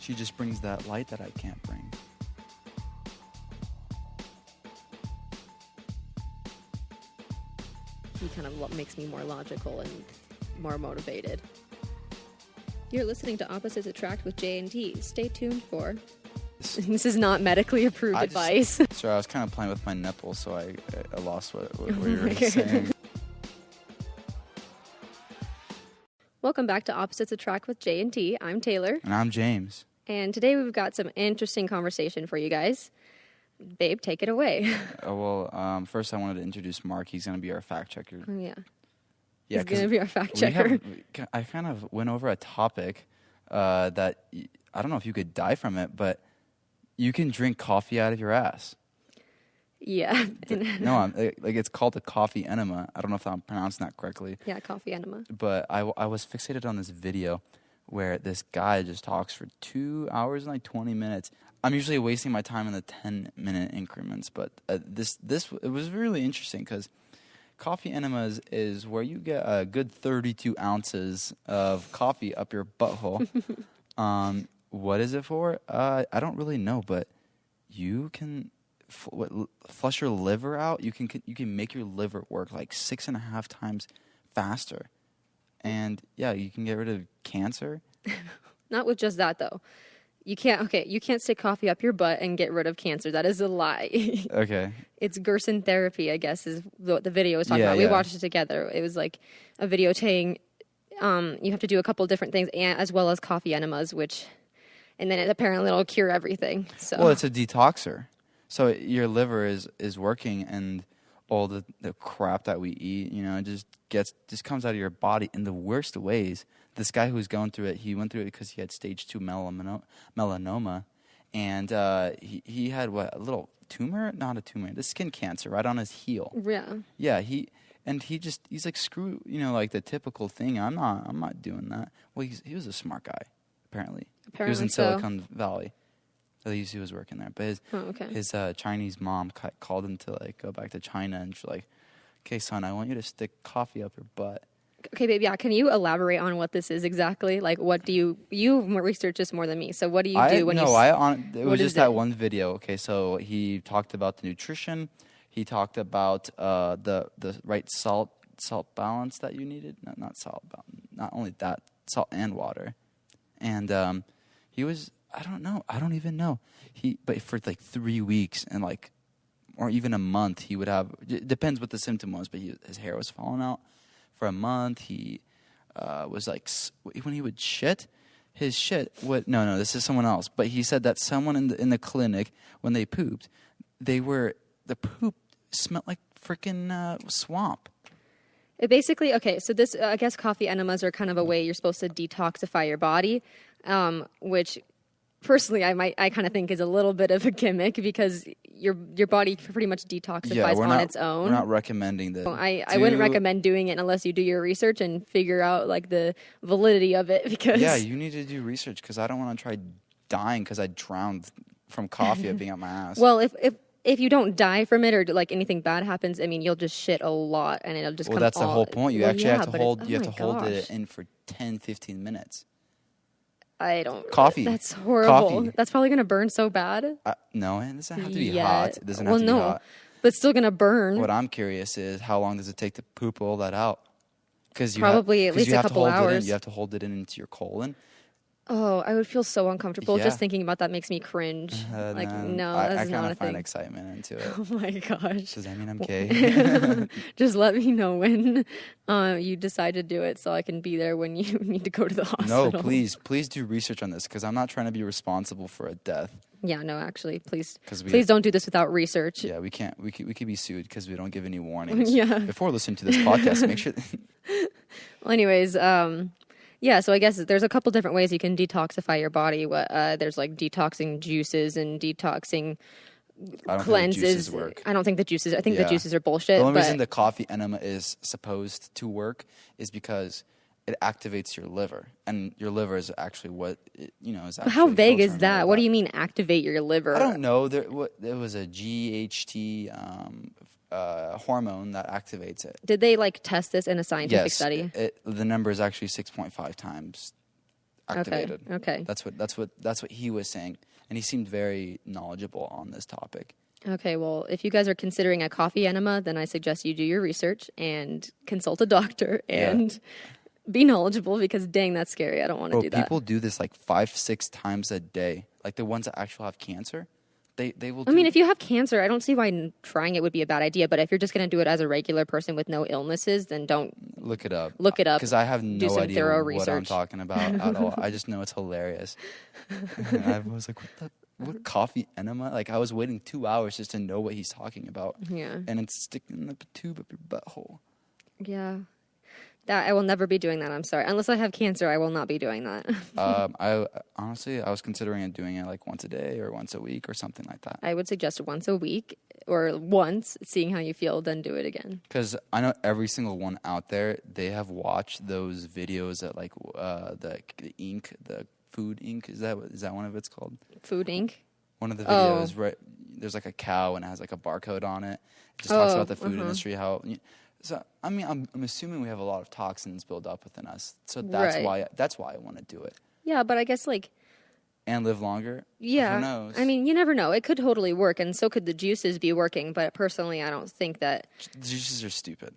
She just brings that light that I can't bring. He kind of makes me more logical and more motivated. You're listening to Opposites Attract with J&T. Stay tuned for... This is not medically approved advice. Sorry, I was kind of playing with my nipples, so I lost what you were saying. Welcome back to Opposites Attract with J&T. I'm Taylor. And I'm James. And today we've got some interesting conversation for you guys. Babe, take it away. First I wanted to introduce Mark. He's going to be our fact checker. Oh, yeah. Yeah, he's going to be our fact checker. I kind of went over a topic that I don't know if you could die from it, but you can drink coffee out of your ass. Yeah. No, it's called a coffee enema. I don't know if I'm pronouncing that correctly. Yeah, coffee enema. But I was fixated on this video where this guy just talks for 2 hours and like 20 minutes. I'm usually wasting my time in the 10-minute increments, but this it was really interesting because coffee enemas is where you get a good 32 ounces of coffee up your butthole. What is it for? I don't really know, but you can flush your liver out. You can make your liver work like 6.5 times faster, and yeah, you can get rid of cancer. Not with just that though. You can't stick coffee up your butt and get rid of cancer. That is a lie. Okay. It's Gerson therapy, I guess, is what the video was talking about. We watched it together. It was like a video saying you have to do a couple different things, as well as coffee enemas, and then apparently it'll cure everything. So. Well, it's a detoxer. So your liver is working, and all the crap that we eat, just comes out of your body in the worst ways. This guy who was going through it, he went through it because he had stage 2 melanoma, and he had a little tumor? Not a tumor, the skin cancer right on his heel. Yeah. Yeah, he's like, screw, like the typical thing. I'm not doing that. Well, he was a smart guy, apparently. He was in Silicon Valley. At least he was working there. But his Chinese mom called him to go back to China, and she's like, "Okay, son, I want you to stick coffee up your butt." Okay, babe, yeah. Can you elaborate on what this is exactly? Like, what do you research this more than me? So what do you do when it was just that one video. Okay, so he talked about the nutrition. He talked about the right salt balance that you needed. Not salt balance. Not only that, salt and water. And he was, I don't even know. But for like 3 weeks and or even a month, he would have, it depends what the symptom was, but his hair was falling out. For a month, he was when he would shit, his shit would, no, this is someone else. But he said that someone in the clinic, when they pooped, the poop smelled like freaking swamp. It basically, so this, I guess coffee enemas are kind of a way you're supposed to detoxify your body, which personally I kind of think is a little bit of a gimmick because your body pretty much detoxifies on its own. We're not recommending that. I wouldn't recommend doing it unless you do your research and figure out the validity of it because... Yeah, you need to do research because I don't want to try dying because I drowned from coffee being up my ass. Well, if you don't die from it or anything bad happens, I mean, you'll just shit a lot and it'll just come. Well, that's the whole point. You have to hold. You have to hold it in for 10-15 minutes. I don't. Coffee. That's horrible. Coffee. That's probably gonna burn so bad. No, it doesn't have to be hot. It doesn't have to be hot. But it's still gonna burn. What I'm curious is how long does it take to poop all that out? Because probably at least a couple hours. You have to hold it into your colon. Oh, I would feel so uncomfortable. Just thinking about that makes me cringe. No, that's not a thing. I kind of find excitement into it. Oh my gosh. Does that mean I'm gay? Just let me know when you decide to do it so I can be there when you need to go to the hospital. No, please do research on this because I'm not trying to be responsible for a death. Yeah, no, actually, please don't do this without research. Yeah, we can't. We could be sued because we don't give any warnings. Yeah. Before listening to this podcast, make sure. Well, anyways, yeah, so I guess there's a couple different ways you can detoxify your body. There's detoxing juices and detoxing cleanses. I don't think the juices work. I think the juices are bullshit. The only reason the coffee enema is supposed to work is because it activates your liver, and your liver is actually what is. How vague is that? What do you mean activate your liver? I don't know. There was a GHT hormone that activates it. Did they test this in a scientific study? The number is actually 6.5 times activated. Okay. That's what he was saying, and he seemed very knowledgeable on this topic. Okay, well, if you guys are considering a coffee enema, then I suggest you do your research and consult a doctor and be knowledgeable, because dang, that's scary. I don't want to do that. People do this like 5-6 times a day. Like the ones that actually have cancer, they will. I mean, if you have cancer, I don't see why trying it would be a bad idea. But if you're just going to do it as a regular person with no illnesses, then don't look it up. Look it up, because I have no idea what I'm research. talking about at all. I just know it's hilarious. I was like, what coffee enema? Like, I was waiting 2 hours just to know what he's talking about. Yeah. And it's sticking in the tube of your butthole. Yeah. That I will never be doing that. I'm sorry. Unless I have cancer, I will not be doing that. I honestly, I was considering doing it like once a day or once a week or something like that. I would suggest once a week or once, seeing how you feel, then do it again. Because I know every single one out there, they have watched those videos that like the ink, the food ink. Is that one of it's called? Food ink? One of the videos, right? There's like a cow and it has like a barcode on it. It just talks about the food industry, how. So I mean, I'm assuming we have a lot of toxins built up within us. So that's why I want to do it. Yeah, but I guess like. And live longer. Yeah. Who knows? I mean, you never know. It could totally work, and so could the juices be working. But personally, I don't think that. Juices are stupid.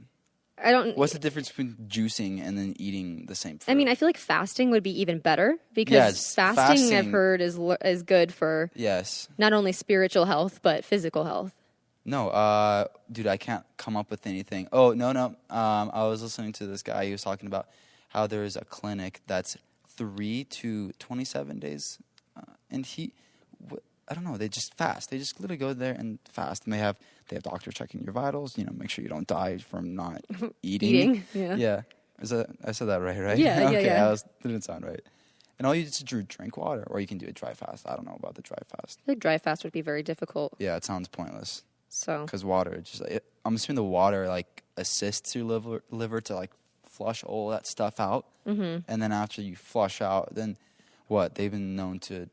I don't. What's the difference between juicing and then eating the same food? I mean, I feel like fasting would be even better, because fasting I've heard is good for not only spiritual health but physical health. No, dude, I can't come up with anything. Oh, no. I was listening to this guy. He was talking about how there's a clinic that's 3 to 27 days, and I don't know. They just fast. They just literally go there and fast, and they have doctors checking your vitals. Make sure you don't die from not eating. Yeah. I said that right? Yeah. Okay, yeah. Didn't sound right. And all you do is drink water, or you can do a dry fast. I don't know about the dry fast. I think dry fast would be very difficult. Yeah, it sounds pointless. So, because water, I'm assuming the water like assists your liver to like flush all that stuff out, and then after you flush out, then what? They've been known to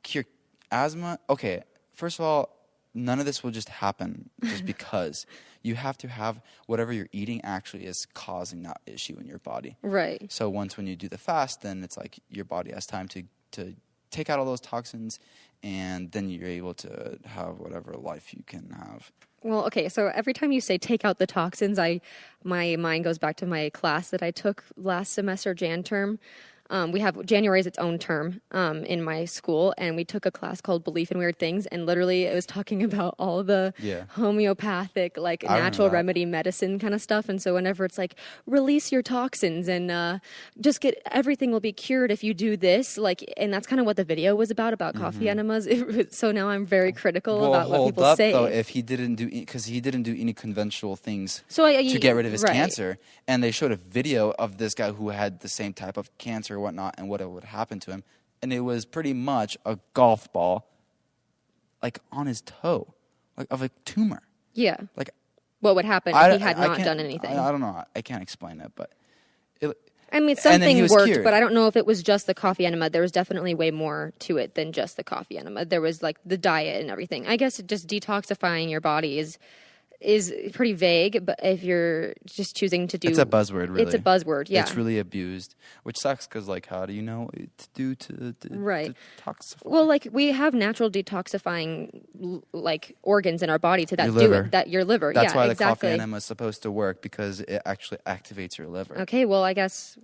cure asthma. Okay, first of all, none of this will just happen just because. You have to have whatever you're eating actually is causing that issue in your body. Right. So when you do the fast, then it's like your body has time to take out all those toxins, and then you're able to have whatever life you can have. Well, okay, so every time you say take out the toxins, my mind goes back to my class that I took last semester, Jan term. We have January is its own term in my school, and we took a class called Belief in Weird Things, and literally it was talking about all the homeopathic, like natural remedy medicine kind of stuff. And so whenever it's like release your toxins and just everything will be cured if you do this, and that's kind of what the video was about coffee enemas. So now I'm very critical about what people say. Though, if he didn't do any conventional things to get rid of his cancer, and they showed a video of this guy who had the same type of cancer or whatnot, and what would happen to him, and it was pretty much a golf ball, like on his toe, like of a tumor. Yeah. Like, what would happen if he had not done anything? I don't know. I can't explain it, but. I mean, something worked, cured. But I don't know if it was just the coffee enema. There was definitely way more to it than just the coffee enema. There was like the diet and everything. I guess just detoxifying your body is pretty vague, but if you're just choosing to do... It's a buzzword, really. It's a buzzword, yeah. It's really abused, which sucks because, like, how do you know what to do to detoxify? Well, like, we have natural detoxifying, like, organs in our body to your liver. That's why the coffee enema is supposed to work, because it actually activates your liver. Okay, well, I guess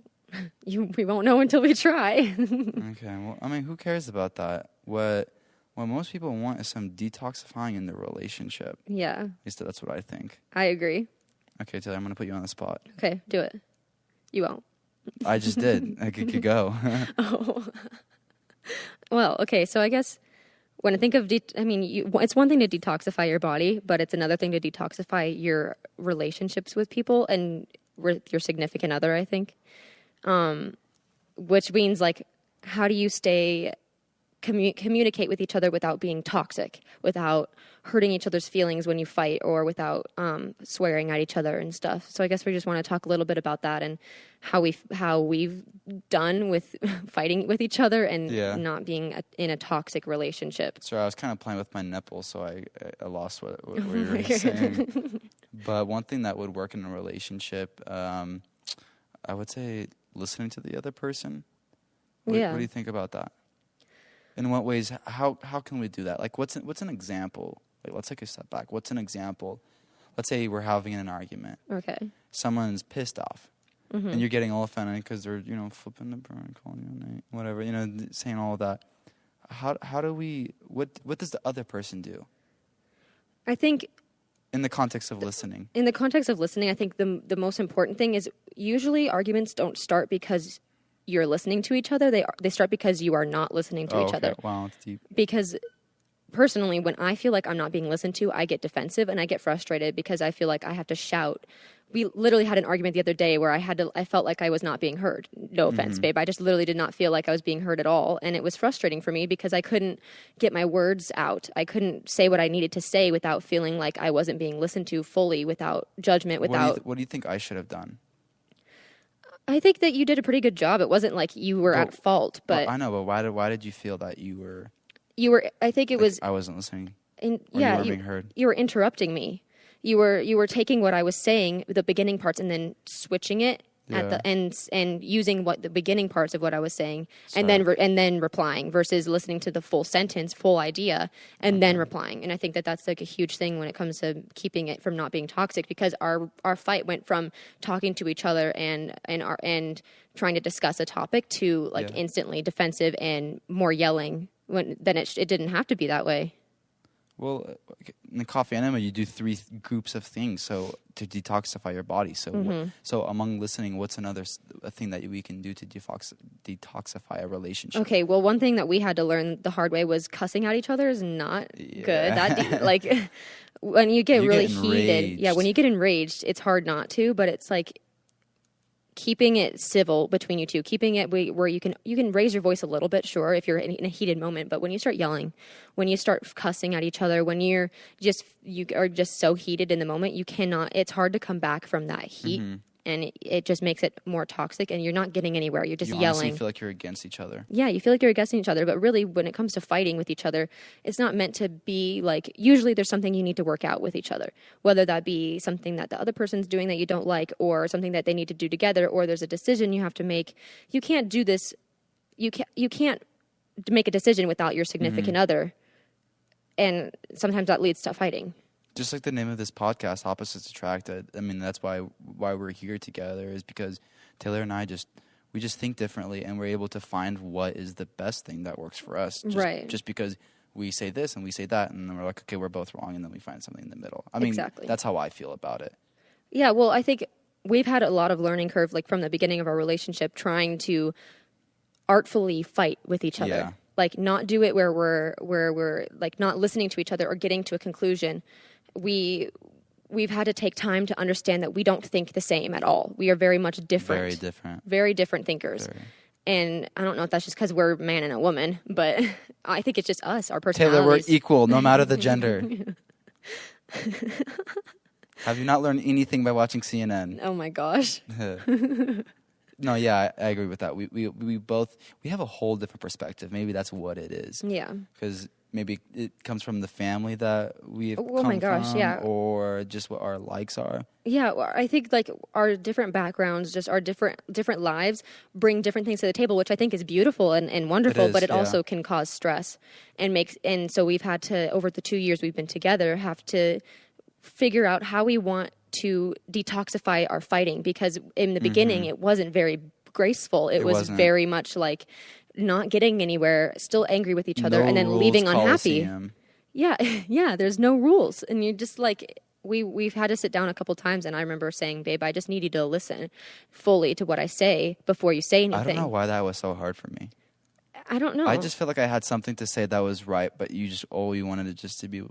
we won't know until we try. Okay, well, I mean, who cares about that? What most people want is some detoxifying in their relationship. Yeah. At least that's what I think. I agree. Okay, Taylor, I'm going to put you on the spot. Okay, do it. You won't. I just did. I could go. Oh. Well, okay, so I guess when I think of, it's one thing to detoxify your body, but it's another thing to detoxify your relationships with people and with your significant other, I think. Which means, like, how do you communicate with each other without being toxic, without hurting each other's feelings when you fight, or without swearing at each other and stuff. So I guess we just want to talk a little bit about that and how we've done with fighting with each other and not being in a toxic relationship. Sorry, I was kind of playing with my nipple, so I lost what you were saying. But one thing that would work in a relationship, I would say listening to the other person. What do you think about that? In what ways? How can we do that? Like, what's an example? Like, let's take a step back. What's an example? Let's say we're having an argument. Okay. Someone's pissed off, and you're getting all offended because they're flipping the bird, calling you a name, whatever, saying all of that. How do we? What does the other person do? I think. In the context of listening. In the context of listening, I think the most important thing is usually arguments don't start because you're listening to each other. They start because you are not listening to each other. Wow, it's deep. Because personally, when I feel like I'm not being listened to, I get defensive and I get frustrated because I feel like I have to shout. We literally had an argument the other day where I felt like I was not being heard. No offense, babe. I just literally did not feel like I was being heard at all. And it was frustrating for me because I couldn't get my words out. I couldn't say what I needed to say without feeling like I wasn't being listened to fully, without judgment, without... What do you think I should have done? I think that you did a pretty good job. It wasn't like you were at fault, but... Well, I know, but why did you feel that you were... I think it was... I wasn't listening. You weren't being heard. You were interrupting me. You were taking what I was saying, the beginning parts, and then switching it at the ends and using the beginning parts of what I was saying, and then replying versus listening to the full sentence, full idea, and then replying. And I think that that's like a huge thing when it comes to keeping it from not being toxic, because our fight went from talking to each other and trying to discuss a topic to instantly defensive and more yelling. Then it didn't have to be that way. Well, in the coffee enema, you do 3 groups of things to detoxify your body. So, so among listening, what's another thing that we can do to detoxify a relationship? Okay, well, one thing that we had to learn the hard way was cussing at each other is not good. That when you get really heated, when you get enraged, it's hard not to. But it's like keeping it civil between you two, keeping it where you can raise your voice a little bit, sure, if you're in a heated moment. But when you start yelling, when you start cussing at each other, when you are just so heated in the moment, you cannot. It's hard to come back from that heat, and it just makes it more toxic. And you're not getting anywhere. You're just yelling. You feel like you're against each other. Yeah, you feel like you're against each other. But really, when it comes to fighting with each other, it's not meant to be like. Usually, there's something you need to work out with each other, whether that be something that the other person's doing that you don't like, or something that they need to do together, or there's a decision you have to make. You can't do this. You can't make a decision without your significant other, and sometimes that leads to fighting. Just like the name of this podcast, Opposites Attract. I mean, that's why we're here together, is because Taylor and I we just think differently, and we're able to find what is the best thing that works for us. Just because we say this and we say that, and then we're like, okay, we're both wrong, and then we find something in the middle. I mean, that's how I feel about it. Yeah, well, I think we've had a lot of learning curve, like from the beginning of our relationship, trying to artfully fight with each other. Yeah. Like not do it where we're like not listening to each other or getting to a conclusion. We've had to take time to understand that we don't think the same at all. We are very much different. Very different. Very different thinkers. Very. And I don't know if that's just because we're a man and a woman, but I think it's just us, our personalities. Taylor, we're equal, no matter the gender. Have you not learned anything by watching CNN? Oh my gosh. No, yeah, I agree with that. We both have a whole different perspective. Maybe that's what it is. Yeah. Because maybe it comes from the family that we've come from, yeah. or just what our likes are. Yeah, I think like our different backgrounds, just our different lives bring different things to the table, which I think is beautiful and wonderful, but it also can cause stress and so we've had to, over the 2 years we've been together, have to figure out how we want to detoxify our fighting, because in the beginning it wasn't very graceful. It was very much like not getting anywhere, still angry with each other, and then leaving unhappy. Coliseum. Yeah, there's no rules, and you're just like we've had to sit down a couple times, and I remember saying, "Babe, I just need you to listen fully to what I say before you say anything." I don't know why that was so hard for me. I don't know. I just feel like I had something to say that was right, but all you wanted it just to be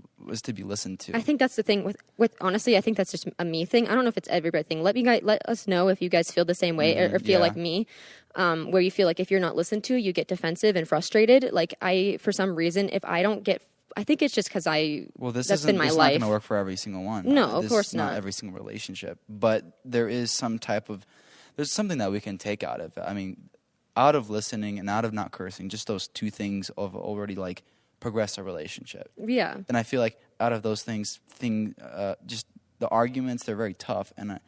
listened to. I think that's the thing with honestly, I think that's just a me thing. I don't know if it's everybody thing. Let us know if you guys feel the same way or feel like me, where you feel like if you're not listened to, you get defensive and frustrated. Like for some reason, if I don't get, I think it's just because that's been my life. It's not going to work for every single one. No, of course not. Not every single relationship, but there is there's something that we can take out of it. I mean, out of listening and out of not cursing, just those 2 things have already like progressed a relationship. Yeah. And I feel like out of those things, just the arguments, they're very tough, and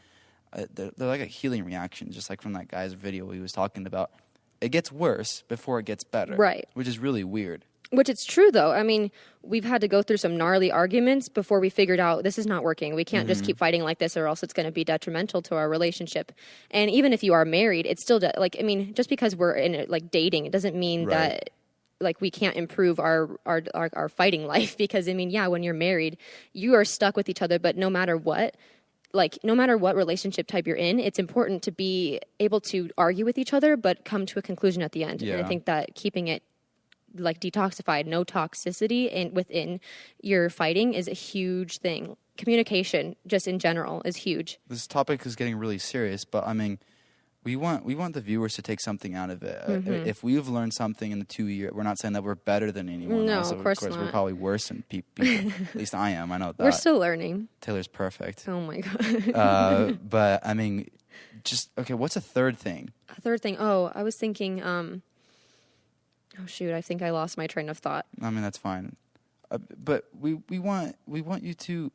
they're like a healing reaction, just like from that guy's video he was talking about. it gets worse before it gets better. Right. Which is really weird. Which it's true, though. I mean, we've had to go through some gnarly arguments before we figured out this is not working. We can't just keep fighting like this or else it's going to be detrimental to our relationship. And even if you are married, it's still, like, I mean, just because we're in, like, dating, it doesn't mean that, like, we can't improve our fighting life. Because, I mean, yeah, when you're married, you are stuck with each other, but no matter what, like, no matter what relationship type you're in, it's important to be able to argue with each other, but come to a conclusion at the end. Yeah. And I think that keeping it, like, detoxified, no toxicity and within your fighting is a huge thing. Communication, just in general, is huge. This topic is getting really serious, but I mean, we want the viewers to take something out of it. If we've learned something in the 2 years, we're not saying that we're better than anyone No, else. of course not. We're probably worse than people. At least I am. I know that. We're still learning. Taylor's perfect. Oh my God. But I mean, just okay. What's a third thing? A third thing. Oh, I was thinking. Oh shoot! I think I lost my train of thought. I mean, that's fine. But we want you to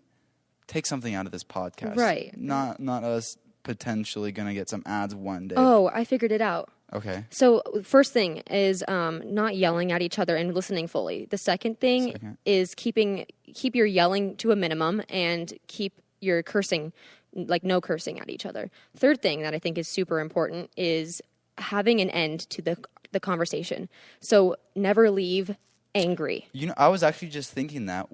take something out of this podcast, Right? Not us potentially going to get some ads one day. Oh, I figured it out. Okay. So first thing is not yelling at each other and listening fully. The second thing is keep your yelling to a minimum and keep your cursing, like no cursing at each other. Third thing that I think is super important is having an end to the conversation. So never leave angry. You know, I was actually just thinking that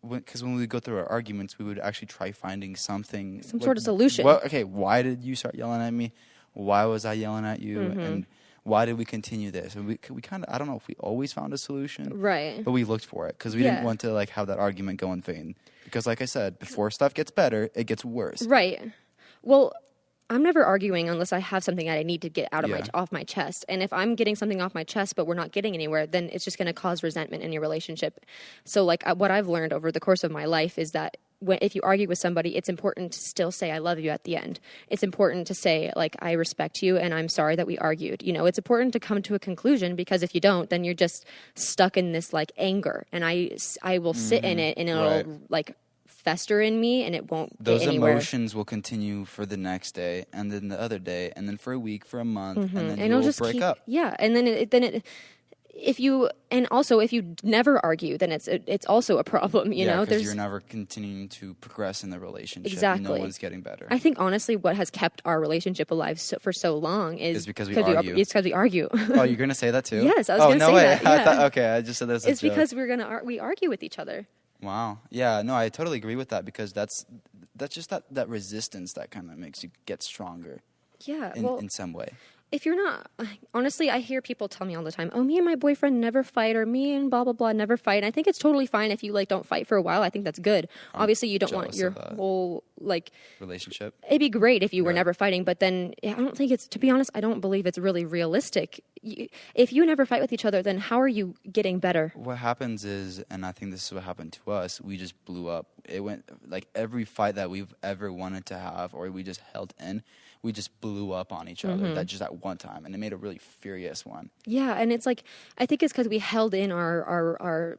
because when we go through our arguments, we would actually try finding some sort of solution. Okay, why did you start yelling at me? Why was I yelling at you? And why did we continue this? And we kind of, I don't know if we always found a solution. Right. But we looked for it because we didn't want to like have that argument go in vain. Because like I said, before stuff gets better, it gets worse. Right. Well, I'm never arguing unless I have something that I need to get out of off my chest. And if I'm getting something off my chest, but we're not getting anywhere, then it's just going to cause resentment in your relationship. So, like, what I've learned over the course of my life is that if you argue with somebody, it's important to still say, I love you at the end. It's important to say, like, I respect you and I'm sorry that we argued. You know, it's important to come to a conclusion because if you don't, then you're just stuck in this, like, anger. And I will sit in it and it'll, like, fester in me and it won't those get anywhere. Emotions will continue for the next day and then the other day and then for a week, for a month, and then it'll just break up. Yeah, and then if you never argue, then it's also a problem. You know, because you're never continuing to progress in the relationship. Exactly, no one's getting better. I think honestly, what has kept our relationship alive for so long is because we argue. It's because we argue. Oh, you're gonna say that too? Yes, I was gonna say that. Yeah. I thought, okay, I just said that as a It's joke. because we argue with each other. Wow. Yeah, no, I totally agree with that because that's just that resistance that kind of makes you get stronger. Yeah, in some way. If you're not, honestly, I hear people tell me all the time, oh, me and my boyfriend never fight, or me and blah, blah, blah never fight. And I think it's totally fine if you, like, don't fight for a while. I think that's good. Obviously, you don't want your whole, like... relationship. It'd be great if you were never fighting, but then I don't think it's, to be honest, I don't believe it's really realistic. If you never fight with each other, then how are you getting better? What happens is, and I think this is what happened to us, we just blew up. It went, like, every fight that we've ever wanted to have or we just held in, we just blew up on each other just at one time, and it made a really furious one. Yeah, and it's like, I think it's because we held in our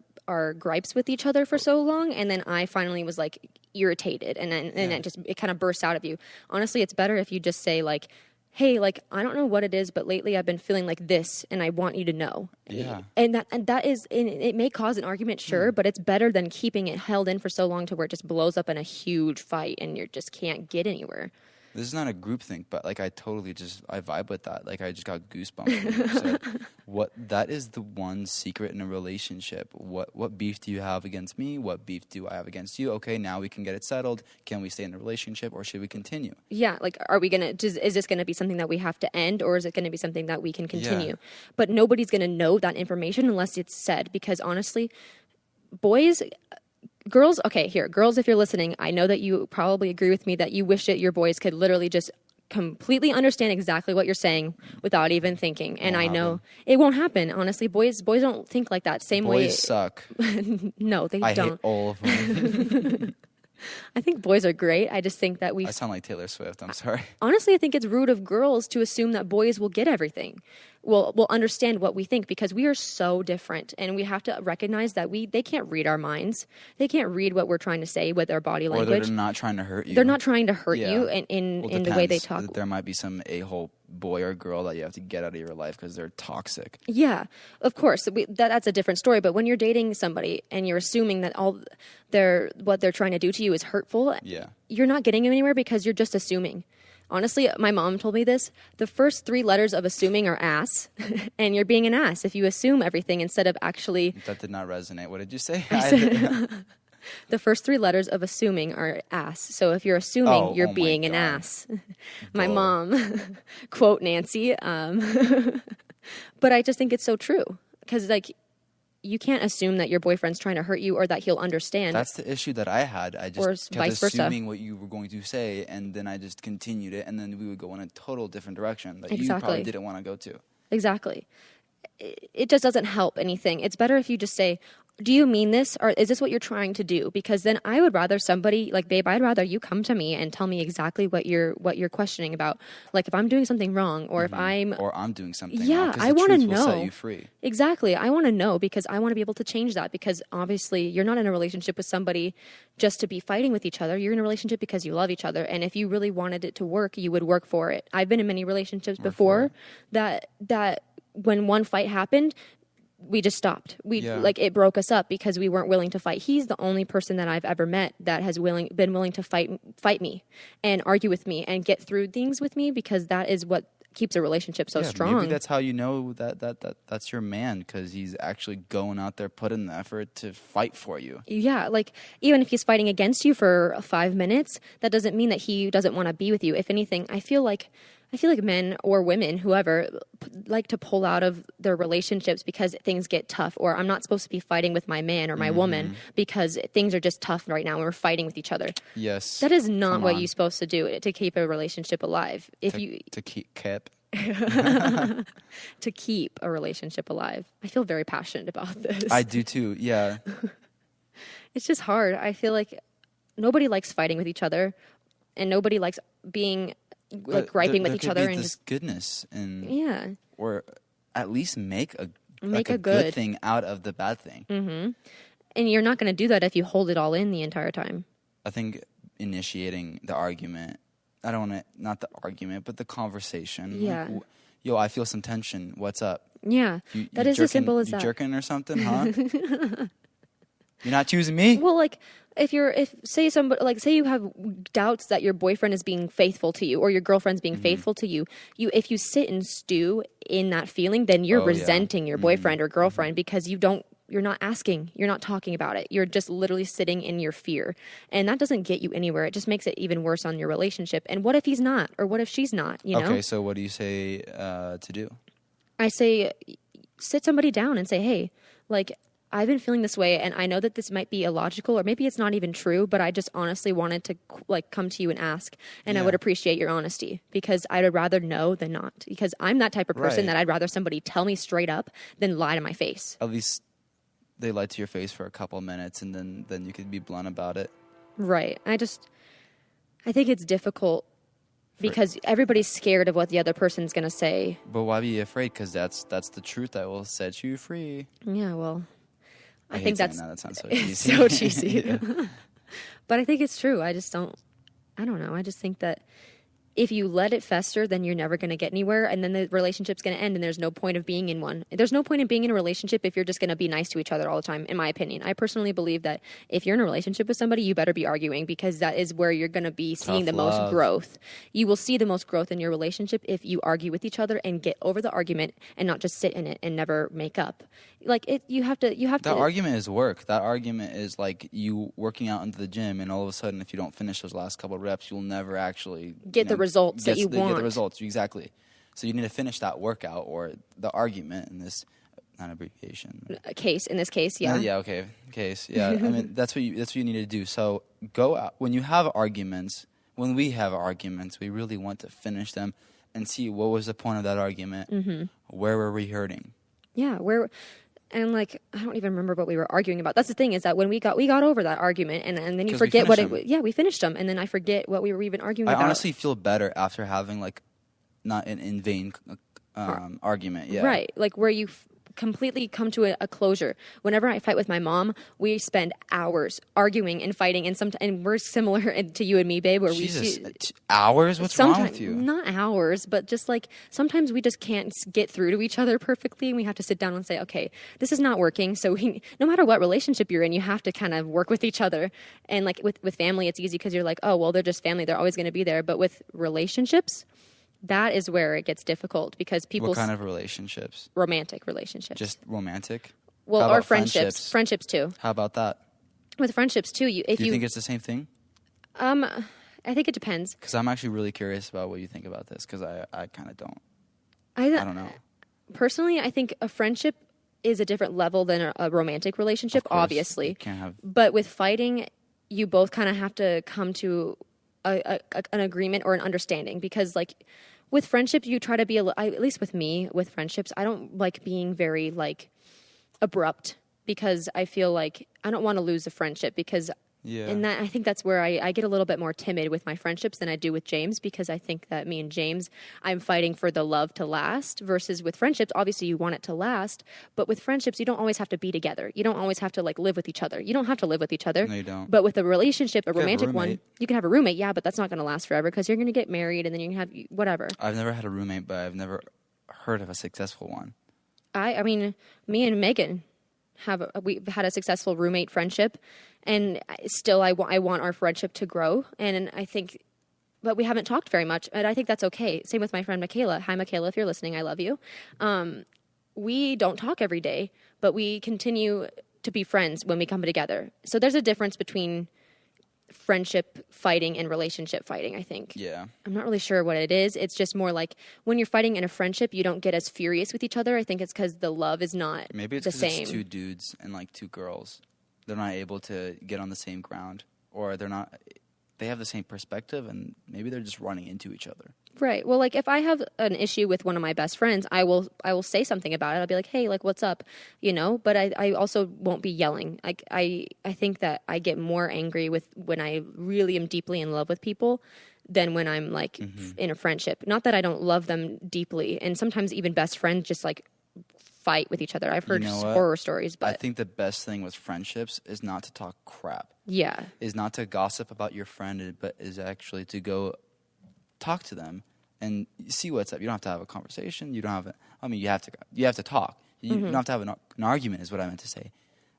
gripes with each other for so long, and then I finally was like irritated, and then it kind of burst out of you. Honestly, it's better if you just say like, hey, like, I don't know what it is, but lately I've been feeling like this, and I want you to know. Yeah. And that is, it may cause an argument, sure, but it's better than keeping it held in for so long to where it just blows up in a huge fight, and you just can't get anywhere. This is not a group thing, but like I vibe with that. Like I just got goosebumps when you said that is the one secret in a relationship. What beef do you have against me? What beef do I have against you? Okay, now we can get it settled. Can we stay in the relationship or should we continue? Yeah, like is this gonna be something that we have to end or is it gonna be something that we can continue? Yeah. But nobody's gonna know that information unless it's said, because honestly, girls, if you're listening, I know that you probably agree with me that you wish that your boys could literally just completely understand exactly what you're saying without even thinking. And I know it won't happen. Honestly, boys don't think like that. Boys suck. No, they don't. I hate all of them. I think boys are great. I just think that I sound like Taylor Swift. I'm sorry. Honestly, I think it's rude of girls to assume that boys will get everything. Will understand what we think, because we are so different, and we have to recognize that they can't read our minds. They can't read what we're trying to say with our body language. Or they're not trying to hurt you. They're not trying to hurt you in the way they talk. There might be some a-hole boy or girl that you have to get out of your life because they're toxic. Yeah, of course. That's a different story. But when you're dating somebody and you're assuming that what they're trying to do to you is hurtful, you're not getting anywhere because you're just assuming. Honestly, my mom told me this. The first 3 letters of assuming are ass, and you're being an ass if you assume everything instead of actually... That did not resonate. What did you say? The first 3 letters of assuming are ass. So if you're assuming, you're being an ass. My mom, quote Nancy. But I just think it's so true. Because, like, you can't assume that your boyfriend's trying to hurt you or that he'll understand. That's the issue that I had. I just kept assuming what you were going to say, and then I just continued it, and then we would go in a total different direction that you probably didn't want to go to. Exactly. It just doesn't help anything. It's better if you just say, do you mean this? Or is this what you're trying to do? Because then I would rather somebody, like, babe, I'd rather you come to me and tell me exactly what you're questioning about. Like, if I'm doing something wrong or if I'm doing something wrong. I want to know. Will set you free. Exactly. I want to know because I want to be able to change that, because obviously you're not in a relationship with somebody just to be fighting with each other. You're in a relationship because you love each other. And if you really wanted it to work, you would work for it. I've been in many relationships before that when one fight happened, we just stopped. It broke us up because we weren't willing to fight. He's the only person that I've ever met that has been willing to fight me and argue with me and get through things with me, because that is what keeps a relationship so strong. Maybe that's how you know that's your man, because he's actually going out there putting the effort to fight for you. Yeah, like even if he's fighting against you for 5 minutes, that doesn't mean that he doesn't want to be with you. If anything, I feel like men or women, whoever, like to pull out of their relationships because things get tough, or I'm not supposed to be fighting with my man or my woman because things are just tough right now and we're fighting with each other. Yes. That is not what you're supposed to do to keep a relationship alive. To keep a relationship alive. I feel very passionate about this. I do too, yeah. It's just hard. I feel like nobody likes fighting with each other, and nobody likes being... griping with each other, and just goodness, and or at least make a good thing out of the bad thing. Mm-hmm. And you're not going to do that if you hold it all in the entire time. I think initiating the argument. I don't want to, not the argument, but the conversation. Yeah. Like, yo, I feel some tension. What's up? Yeah, that is as simple as that. You jerking or something, huh? You're not choosing me? Well, like, say you have doubts that your boyfriend is being faithful to you or your girlfriend's being faithful to you, if you sit and stew in that feeling, then you're resenting your boyfriend or girlfriend because you're not asking, you're not talking about it. You're just literally sitting in your fear. And that doesn't get you anywhere. It just makes it even worse on your relationship. And what if he's not? Or what if she's not, you know? Okay, so what do you say to do? I say, sit somebody down and say, hey, like, I've been feeling this way, and I know that this might be illogical, or maybe it's not even true, but I just honestly wanted to come to you and ask, and I would appreciate your honesty, because I would rather know than not, because I'm that type of person that I'd rather somebody tell me straight up than lie to my face. At least they lie to your face for a couple of minutes, and then you could be blunt about it. Right. I think it's difficult because everybody's scared of what the other person's going to say. But why be afraid? Because that's the truth that will set you free. Yeah, well... I think that sounds so cheesy. So cheesy. But I think it's true. I don't know. I just think that if you let it fester, then you're never going to get anywhere, and then the relationship's going to end, and there's no point of being in one. There's no point in being in a relationship if you're just going to be nice to each other all the time, in my opinion. I personally believe that if you're in a relationship with somebody, you better be arguing, because that is where you're going to be seeing the most growth. You will see the most growth in your relationship if you argue with each other and get over the argument and not just sit in it and never make up. Like, you have to. That argument is work. That argument is like you working out into the gym, and all of a sudden, if you don't finish those last couple of reps, you'll never actually get the results that you want. Get the results, exactly. So you need to finish that workout or the argument in this, not abbreviation. Case, in this case, yeah. Yeah, okay, case, yeah. I mean, that's what you need to do. So go out when you have arguments. When we have arguments, we really want to finish them and see what was the point of that argument. Mm-hmm. Where were we hurting? Yeah, and like, I don't even remember what we were arguing about. That's the thing, is that when we got over that argument, and then you forget what it was. Yeah, we finished them, and then I forget what we were even arguing about. I honestly feel better after having, like, not an in vain argument. Yeah. Right, like where you completely come to a closure. Whenever I fight with my mom, we spend hours arguing and fighting, and we're similar to you and me, babe. Where Jesus, hours? What's wrong with you? Not hours, but just like sometimes we just can't get through to each other perfectly, and we have to sit down and say, okay, this is not working. So no matter what relationship you're in, you have to kind of work with each other. And like with family, it's easy because you're like, oh, well, they're just family. They're always going to be there. But with relationships, that is where it gets difficult because people... What kind of relationships? Romantic relationships. Just romantic? Well, or friendships. Friendships, too. How about that? With friendships, too. Do you think it's the same thing? I think it depends. Because I'm actually really curious about what you think about this, because I kind of don't. I don't know. Personally, I think a friendship is a different level than a romantic relationship, obviously. You can't have... But with fighting, you both kind of have to come to an agreement or an understanding, because like with friendships you try to be at least with me with friendships, I don't like being very like abrupt, because I feel like I don't want to lose a friendship, because and that I think that's where I get a little bit more timid with my friendships than I do with James, because I think that me and James, I'm fighting for the love to last, versus with friendships, obviously you want it to last, but with friendships, you don't always have to be together. You don't always have to like live with each other. You don't have to live with each other. No, you don't. But with a relationship, a romantic one, you can have a roommate, yeah, but that's not going to last forever, because you're going to get married and then you can have whatever. I've never had a roommate, but I've never heard of a successful one. I mean, me and Megan we've had a successful roommate friendship, and still I want our friendship to grow, and I think, but we haven't talked very much, and I think that's okay. Same with my friend Michaela. Hi, Michaela, if you're listening, I love you. We don't talk every day, but we continue to be friends when we come together. So there's a difference between friendship fighting and relationship fighting, I think. Yeah. I'm not really sure what it is. It's just more like when you're fighting in a friendship, you don't get as furious with each other. I think it's because the love is not the same. Maybe it's because it's two dudes and like two girls. They're not able to get on the same ground, or they have the same perspective, and maybe they're just running into each other. Right. Well, like if I have an issue with one of my best friends, I will say something about it. I'll be like, hey, like, what's up? You know, but I also won't be yelling. Like I think that I get more angry when I really am deeply in love with people than when I'm like in a friendship. Not that I don't love them deeply. And sometimes even best friends just like fight with each other. I've heard horror stories, but I think the best thing with friendships is not to talk crap. Yeah. Is not to gossip about your friend, but is actually to go talk to them and see what's up. You don't have to have a conversation. You don't have you have to talk. You don't have to have an argument, is what I meant to say.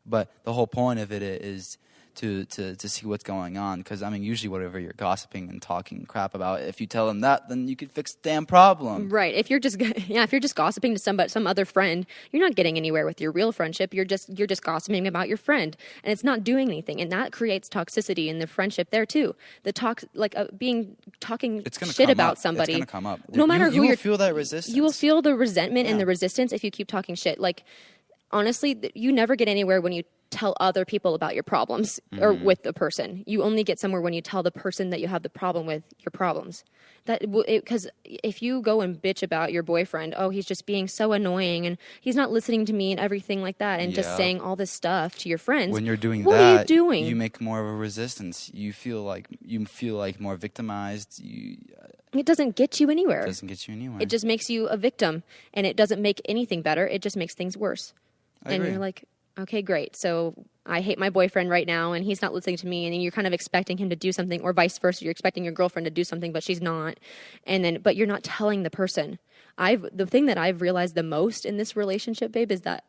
But the whole point of it is to see what's going on, because I mean, usually whatever you're gossiping and talking crap about, if you tell them that, then you could fix the damn problem. Right. If you're just gossiping to some other friend, you're not getting anywhere with your real friendship. You're just gossiping about your friend, and it's not doing anything, and that creates toxicity in the friendship there too. The talking shit about somebody. It's gonna come up. No matter who you will feel that resistance. You will feel the resentment and the resistance if you keep talking shit. Like honestly, you never get anywhere when you tell other people about your problems or with the person. You only get somewhere when you tell the person that you have the problem with your problems. Because if you go and bitch about your boyfriend, oh, he's just being so annoying and he's not listening to me and everything like that, and just saying all this stuff to your friends. When you're doing what are you doing? You make more of a resistance. You feel like more victimized. It doesn't get you anywhere. It doesn't get you anywhere. It just makes you a victim, and it doesn't make anything better. It just makes things worse. I agree. You're like, okay, great. So I hate my boyfriend right now, and he's not listening to me, and then you're kind of expecting him to do something, or vice versa. You're expecting your girlfriend to do something, but she's not. But you're not telling the person. The thing that I've realized the most in this relationship, babe, is that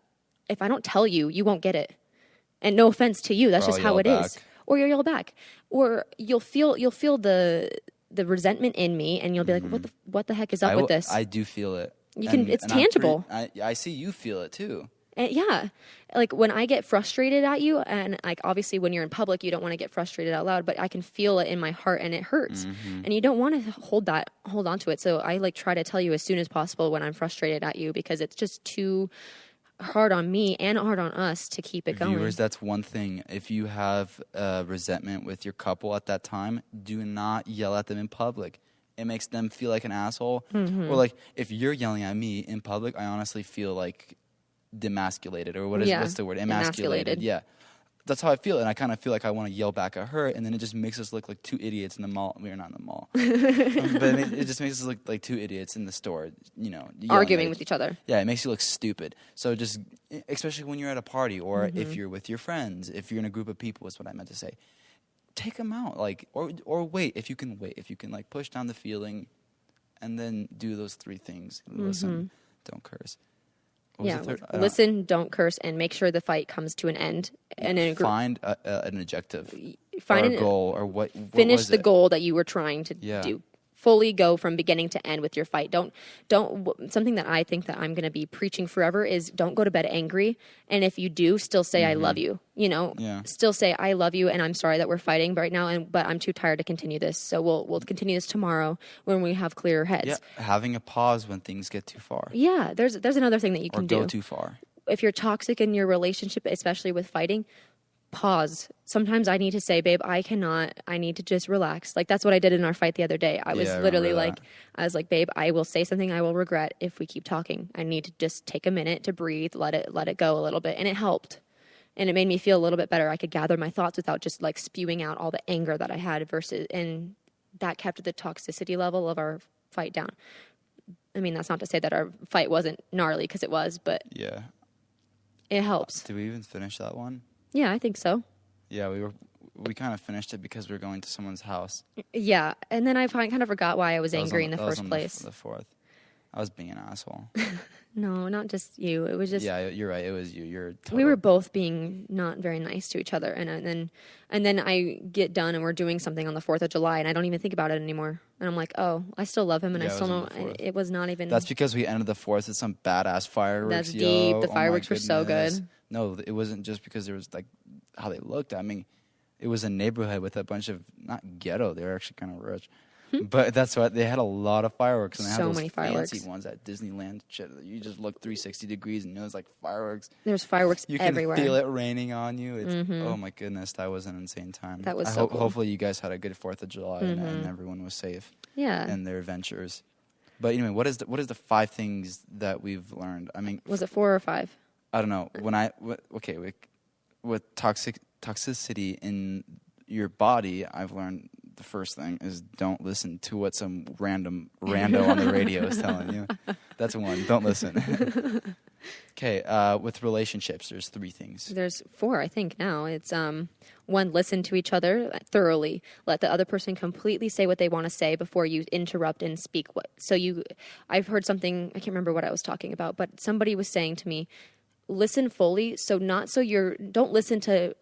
if I don't tell you, you won't get it. And no offense to you, that's just how it is. Or you'll yell back, or you'll feel the resentment in me, and you'll be like, what the heck is up with this? I do feel it. It's tangible. I see you feel it too. And yeah, like when I get frustrated at you, and like obviously when you're in public, you don't want to get frustrated out loud, but I can feel it in my heart and it hurts. And you don't want to hold on to it. So I like try to tell you as soon as possible when I'm frustrated at you, because it's just too hard on me and hard on us to keep it going. Viewers, that's one thing. If you have resentment with your couple at that time, do not yell at them in public. It makes them feel like an asshole. Or like if you're yelling at me in public, I honestly feel like demasculated, or what's the word? Emasculated. Yeah. that's how I feel, and I kind of feel like I want to yell back at her, and then it just makes us look like two idiots in the mall. We're not in the mall, but it just makes us look like two idiots in the store, arguing with each other. Yeah, it makes you look stupid. So just, especially when you're at a party, or if you're with your friends, if you're in a group of people, is what I meant to say. Take them out, like, or wait if you can like push down the feeling, and then do those 3 things: listen, don't curse. Listen, don't curse, and make sure the fight comes to an end. And then find an objective, find a goal, or what. Finish the goal that you were trying to do. Fully go from beginning to end with your fight. Don't. Something that I think that I'm going to be preaching forever is don't go to bed angry. And if you do, still say I love you. Still say I love you, and I'm sorry that we're fighting right now. But I'm too tired to continue this. So we'll continue this tomorrow when we have clearer heads. Yeah, having a pause when things get too far. Yeah, there's another thing that you can do. Or go too far. If you're toxic in your relationship, especially with fighting, pause. Sometimes I need to say, babe, I need to just relax. Like, that's what I did in our fight the other day. I was literally like, babe, I will say something I will regret if we keep talking. I need to just take a minute to breathe, let it go a little bit. And it helped. And it made me feel a little bit better. I could gather my thoughts without just like spewing out all the anger that I had and that kept the toxicity level of our fight down. I mean, that's not to say that our fight wasn't gnarly, because it was, but yeah, it helps. Did we even finish that one? Yeah, I think so. Yeah, we kind of finished it because we were going to someone's house. Yeah, and then I kind of forgot why I was angry in the first place. The 4th. I was being an asshole. No, not just you. It was just... Yeah, you're right. It was you. We were both being not very nice to each other. And then I get done and we're doing something on the 4th of July and I don't even think about it anymore. And I'm like, oh, I still love him and I still know... It was not even... That's because we ended the 4th with some badass fireworks. That's deep. The fireworks were so good. No, it wasn't just because there was like how they looked. I mean, it was a neighborhood with a bunch of... Not ghetto. They were actually kind of rich. But that's why they had a lot of fireworks, and they had those many fancy ones at Disneyland. Shit, you just look 360 degrees, and it was like fireworks. There's fireworks everywhere. You can feel it raining on you. It's, oh my goodness, that was an insane time. That was so cool. Hopefully, you guys had a good 4th of July, and everyone was safe. Yeah. In their adventures. But anyway, what is the 5 things that we've learned? I mean, was it 4 or 5? I don't know. With toxicity in your body, I've learned. The first thing is don't listen to what some rando on the radio is telling you. That's one. Don't listen. Okay. With relationships, there's 3 things. There's 4, I think, now. It's 1, listen to each other thoroughly. Let the other person completely say what they want to say before you interrupt and speak. I've heard something, I can't remember what I was talking about, but somebody was saying to me, listen fully. Don't listen to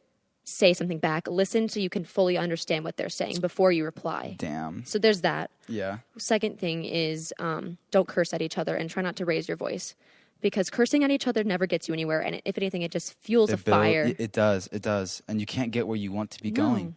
say something back. Listen so you can fully understand what they're saying before you reply. Damn. So there's that. Yeah. Second thing is don't curse at each other and try not to raise your voice, because cursing at each other never gets you anywhere. And if anything, it just fuels a fire. It does. And you can't get where you want to be going.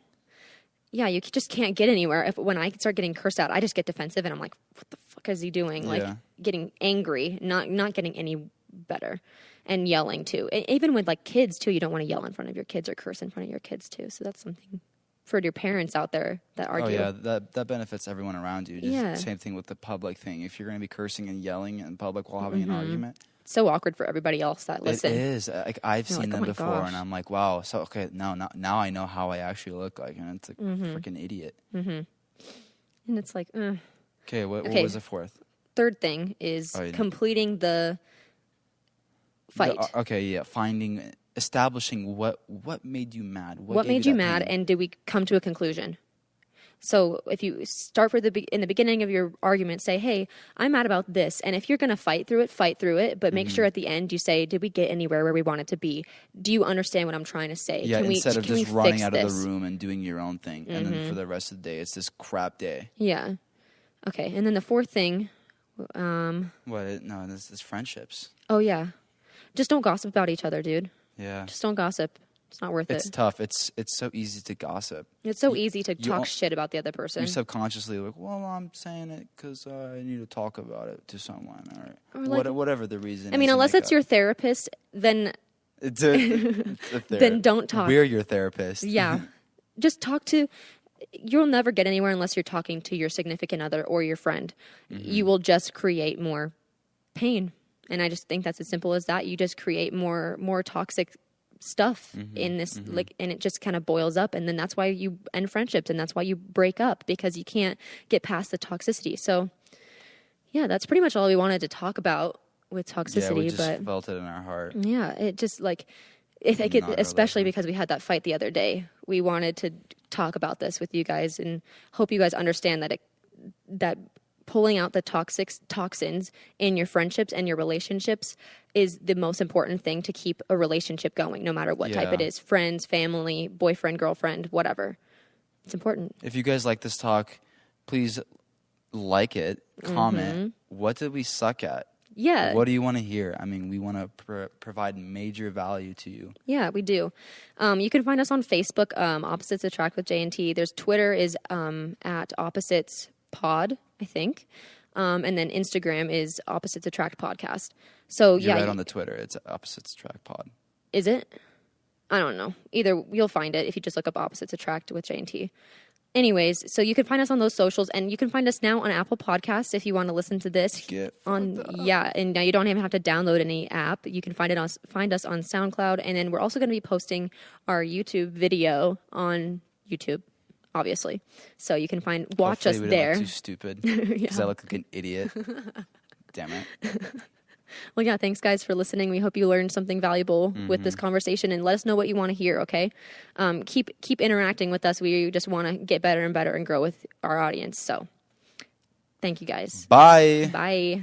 Yeah, you just can't get anywhere. When I start getting cursed at, I just get defensive and I'm like, what the fuck is he doing? Like getting angry, not getting any better. And yelling too. And even with like kids too, you don't want to yell in front of your kids or curse in front of your kids too. So that's something for your parents out there that argue. Oh yeah, that benefits everyone around you. Same thing with the public thing. If you're going to be cursing and yelling in public while having an argument, it's so awkward for everybody else that listen. It is. Like I've seen them before, and I'm like, wow. So okay, now I know how I actually look like, and it's a freaking idiot. And it's like, Okay, what was the 4th? Third thing is completing the fight. Establishing what made you mad. What made you mad, and did we come to a conclusion? So if you start in the beginning of your argument, say, hey, I'm mad about this. And if you're going to fight through it, but make sure at the end you say, did we get anywhere where we wanted to be? Do you understand what I'm trying to say? Yeah, instead of just running out of the room and doing your own thing. And then for the rest of the day, it's this crap day. Yeah. Okay, and then the 4th thing. This is friendships. Oh, yeah. Just don't gossip about each other, dude. Yeah. Just don't gossip. It's not worth it. It's tough. It's so easy to gossip. It's so easy to talk shit about the other person. You subconsciously like, well, I'm saying it because I need to talk about it to someone, or like, whatever the reason. I mean, unless it's your therapist, then then don't talk. We're your therapist. Yeah, just talk to. You'll never get anywhere unless you're talking to your significant other or your friend. You will just create more pain. And I just think that's as simple as that. You just create more toxic stuff in this, like, and it just kind of boils up. And then that's why you end friendships, and that's why you break up, because you can't get past the toxicity. So yeah, that's pretty much all we wanted to talk about with toxicity. Yeah, we just but felt it in our heart. yeah, it just like, if I could, especially because we had that fight the other day, we wanted to talk about this with you guys and hope you guys understand that that pulling out the toxins in your friendships and your relationships is the most important thing to keep a relationship going, no matter what type it is. Friends, family, boyfriend, girlfriend, whatever. It's important. If you guys like this talk, please like it, comment. What did we suck at? Yeah. What do you want to hear? I mean, we want to provide major value to you. Yeah, we do. You can find us on Facebook, Opposites Attract with J&T. There's Twitter is at Opposites Pod, I think. And then Instagram is Opposites Attract Podcast. So You're right on the Twitter. It's Opposites Attract Pod. Is it? I don't know. Either you'll find it if you just look up Opposites Attract with J&T. Anyways, so you can find us on those socials, and you can find us now on Apple Podcasts if you want to listen to this. And now you don't even have to download any app. You can find us on SoundCloud, and then we're also going to be posting our YouTube video on YouTube, obviously. So you can watch Hopefully us we there. Don't look too stupid because I look like an idiot. Damn it. Well, yeah, thanks, guys, for listening. We hope you learned something valuable with this conversation, and let us know what you want to hear, okay? Keep interacting with us. We just want to get better and better and grow with our audience. So thank you, guys. Bye. Bye.